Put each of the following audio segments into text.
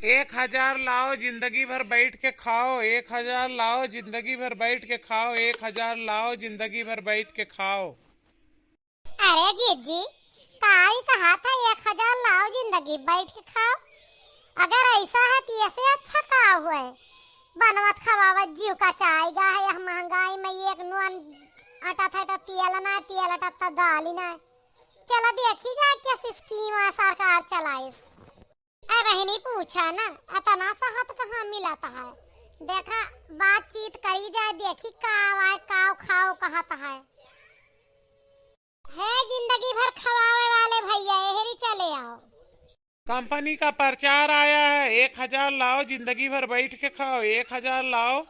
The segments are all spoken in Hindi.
1,000 लाओ जिंदगी भर बैठ के खाओ, 1,000 लाओ जिंदगी भर बैठ के खाओ, 1,000 लाओ जिंदगी भर बैठ के खाओ। अरे जीजी काई कहा था 1,000 लाओ जिंदगी बैठ के खाओ। अगर ऐसा है तो ऐसे अच्छा का हुआ है बनवत खवावत जीव का चाहेगा है। यह महंगाई में एक नुन आटा था तो तेल ना तेल आटा तो दाल ही ना। चलो देखी जाए कैसी स्कीम सरकार चलाई। बहनी पूछा ना इतना सहत कहाँ मिलाता है। देखा बातचीत करी जाए देखी काव खाओ कहता है जिंदगी भर खवावे वाले भैया यही चले आओ। कंपनी का प्रचार आया है, 1,000 लाओ जिंदगी भर बैठ के खाओ, 1,000 लाओ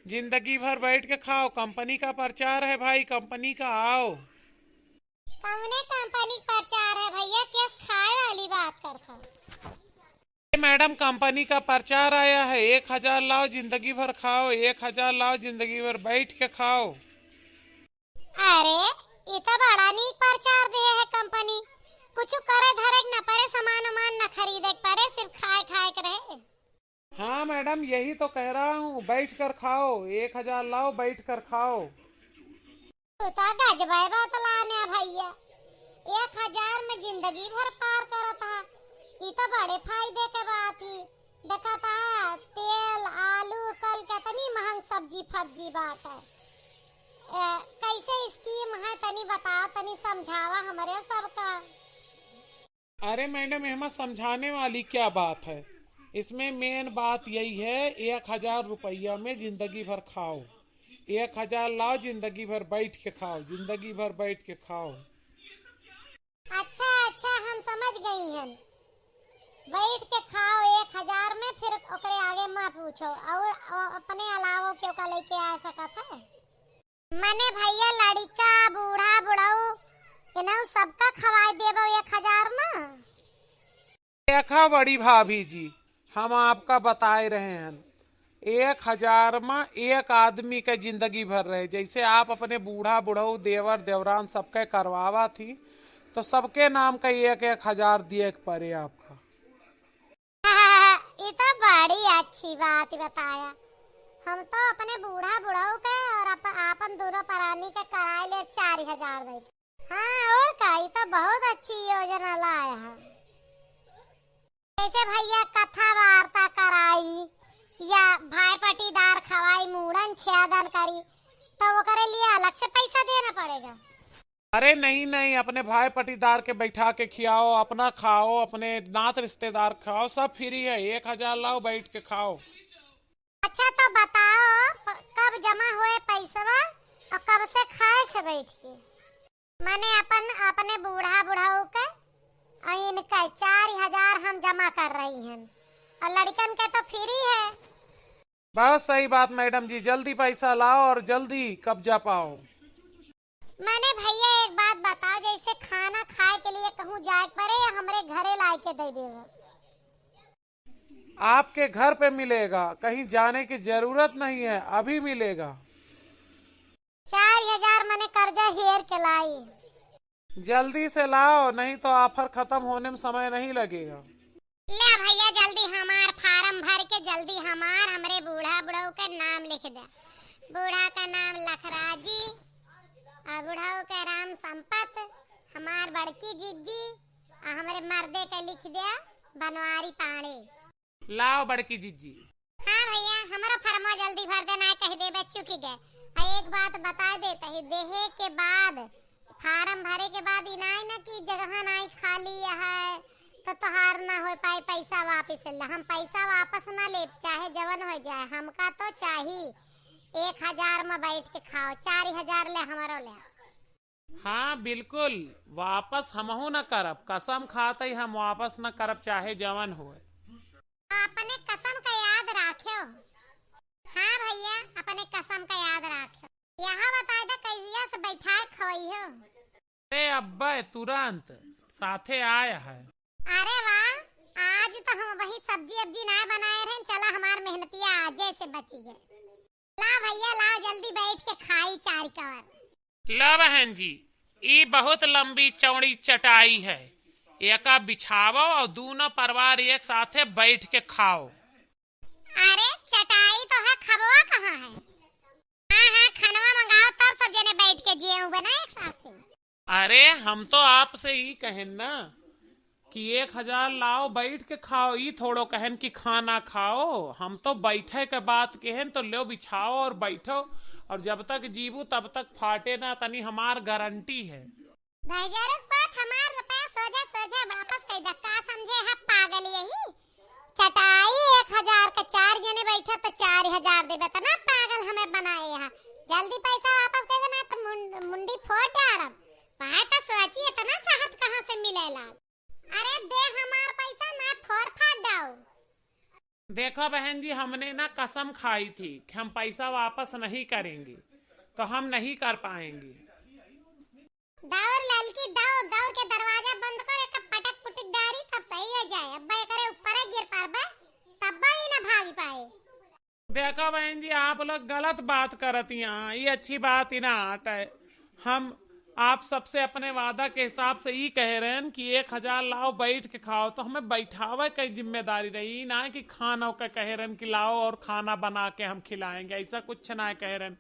जिंदगी भर बैठ के खाओ। कंपनी का प्रचार है भाई, कंपनी का आओ। कौने कंपनी प्रचार है भैया, किस खाए वाली बात करता। मैडम कंपनी का प्रचार आया है, 1,000 लाओ जिंदगी भर खाओ, 1,000 लाओ जिंदगी भर बैठ के खाओ। अरे इतना बड़ा नहीं प्रचार दे है कंपनी। कुछ करे धरे न पड़े, सामान न खरीदे पड़े, सिर्फ खाए खाए के रहे। हाँ मैडम यही तो कह रहा हूँ, बैठ कर खाओ, 1,000 लाओ बैठ कर खाओ। गजब बात लाने भैया, 1,000 में जिंदगी भर पार करता है। ये तो बड़े फायदे के बात ही देखा था। तेल आलू कल कितनी महंग सब्जी फब्जी बात है। कैसे स्कीम है तनी बताओ, तनी समझावा हमारे सबका। अरे मैडम इसमें समझाने वाली क्या बात है, इसमें मेन बात यही है 1,000 रुपया में जिंदगी भर खाओ, 1,000 लाओ जिंदगी भर बैठ के खाओ, जिंदगी भर बैठ के खाओ। अच्छा हम समझ गई हैं, बैठ के खाओ 1,000 में, फिर ओकरे आगे मत पूछो और अपने अलावा क्यों का लेके आ सकत है। मने भैया लड़का बूढ़ा बुढ़ाऊ इन्हों सबका खवाई देबो 1,000 में। देखा बड़ी भाभी जी, हम आपका बताए रहे हैं 1,000 में एक आदमी के जिंदगी भर रहे। जैसे आप अपने बूढ़ा बुढ़ऊ देवर देवरान सबके करवावा थी तो सबके नाम का 1,000 दिए पड़े आपका। ये तो बड़ी अच्छी बात बताया। हम तो अपने बूढ़ा बुढ़ाऊ के और अपन दोनों प्राणी के कराए ले 4,000 दे। हाँ और का, ये तो बहुत अच्छी योजना लाया है। जैसे भैया कथा वार्ता कराई या भाई पटीदार खवाई मुड़न छेदन करी तो वो करे लिए अलग से पैसा देना पड़ेगा। अरे नहीं, अपने भाई पटीदार के बैठा के खियाओ, अपना खाओ, अपने नात रिश्तेदार खाओ, सब फ्री है, 1,000 लाओ बैठ के खाओ। अच्छा तो बताओ कब जमा हुए पैसा और कब से खाए के बैठ के। मैंने अपने बूढ़ा बुढ़ाऊ के इनका 4,000 हम जमा कर रही हैं और लड़कन के तो फ्री है। बहुत सही बात मैडम जी, जल्दी पैसा लाओ और जल्दी कब्जा पाओ। मैंने भैया एक बात बताओ, जैसे खाना खाए के लिए कहूँ जाए पड़े या हमरे घरे ला के दे देगा। आपके घर पे मिलेगा, कहीं जाने की जरूरत नहीं है, अभी मिलेगा। 4,000 मैंने कर्जा हेर के लाई। जल्दी से लाओ, नहीं तो ऑफर खत्म होने में समय नहीं लगेगा। ले भैया जल्दी हमार फार्म भर के जल्दी हमरे बूढ़ा बुढ़ाऊ के नाम लिख दे। बूढ़ा का नाम लखराजी और बुढ़ाऊ का राम संपत, हमार बड़की जिज्जी और हमारे मर्दे के लिख दिया बनवारी पाड़े। लाओ बड़की जिज्जी। हाँ भैया हमारा फर्मा जल्दी भर देना है, कह दे बच्चों की गए। एक बात बता देते ही देहे के बाद फार्म भरे के बाद इनाई ना कि जगह नाई खाली है तो तोहार ना हो पाए पैसा वापस ले। हम पैसा वापस ना ले, चाहे जवन हो जाए, हमका तो चाहिए 1,000 में बैठ के खाओ, 4,000 ले हमारो ले। हाँ बिल्कुल, वापस हमहू न करब, कसम खाते हम वापस न करब चाहे जवन हो। अपने कसम का याद रखियो। हाँ भैया अपने कसम का याद रखियो। यहाँ बता दे कैसिया से बैठा खोई हो। अरे अब्बा तुरंत साथे आया है। अरे वाह, आज तो हम वही सब्जी अब्जी ना बनाए रहे, चला हमार मेहनतिया आजे से बची गए। ला भैया ला जल्दी बैठ के खाई 4 कवर। ला बहन जी, ये बहुत लंबी चौड़ी चटाई है, एका बिछावो और दोनों परिवार एक साथे बैठ के खाओ। अरे चटाई तो है, खबवा कहाँ है? हाँ हाँ, खनवा मंगाओ तब सब जने बैठ के जिएंगे ना एक साथ। अरे हम तो आपसे ही कहें ना कि 1,000 लाओ बैठ के खाओ, ई थोड़ो कहन कि खाना खाओ। हम तो बैठे के बात कहन तो लो बिछाओ और बैठो, और जब तक जीवू तब तक फाटे ना, तनी हमार गारंटी है। बात हमार रुपया सोझा सोझा वापस कर दे, का समझे है पागल यही? चटाई 1,000 का 4 जने बैठे तो 4,000 देबे तो ना पागल हमें बनाए है। जल्दी पैसा वापस कर देना तो मुंडी फोड़ डालब। पाए तो सोचिए तो ना साहब कहाँ से मिलेला। अरे दे हमार पैसा ना फोड़ फाड़ दाओ। देखो बहन जी, हमने ना कसम खाई थी कि हम पैसा वापस नहीं करेंगे, तो हम नहीं कर पाएंगे। दौड़ ललकी दौड़ दौड़ के दरवाजा बंद कर, एक पटक पुटक डारी तब सही हो जाए। अब्बा करे ऊपर गिर पारबे तब ही ना भाग पाए। देखो बहन जी, आप लोग गलत बात करत यहाँ, ये अच्छी बात ही ना हट है। हम आप सबसे अपने वादा के हिसाब से ही कह रहे हैं कि 1,000 लाओ बैठ के खाओ, तो हमें बैठावे की जिम्मेदारी रही ना कि खाना का कह रहे हैं कि लाओ और खाना बना के हम खिलाएंगे, ऐसा कुछ ना कह रहे हैं।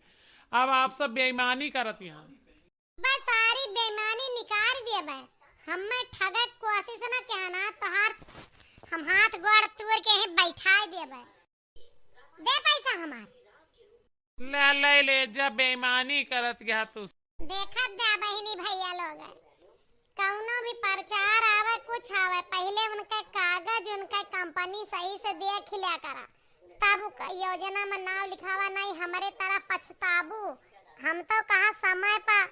अब आप सब बेईमानी करत यहाँ। बस सारी बेईमानी निकाल दिए, बस हमें ठगक कोशिश ना कहना तो हम हाथ गोड़ तोड़ के ही बैठा दिए। बस दे पैसा हमार। ले जब बेईमानी करत गया तो देखत दे बहिनी भैया लोग, कौनो भी प्रचार आवे कुछ आवे, पहले उनका कागज उनका कंपनी सही से देख लिया करा, तब योजना में नाम लिखावा, नहीं हमारे तरह पछताबू। हम तो कहा समय पर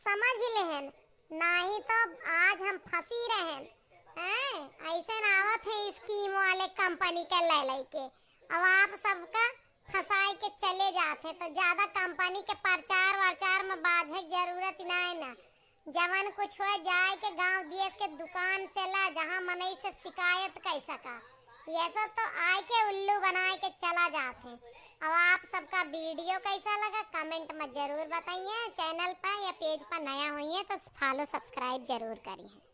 समझ लेहन, नहीं तो आज हम फंसी रहें हैं। ऐसे ना आवत है स्कीम वाले कंपनी के ले के, अब आप सबका फंसाई के चले जाते तो ज्यादा कंपनी के प्रचार वर्चार में बाधे जरूरत नहीं ना। जवन कुछ हो जाए के गांव देश के दुकान से ला, जहां मनई से शिकायत कर सका, ये सब तो आए के उल्लू बनाए के चला जाते। अब आप सबका वीडियो कैसा लगा कमेंट में जरूर बताइए। चैनल पर या पेज पर नया हुई है तो फॉलो सब्सक्राइब जरूर करिए।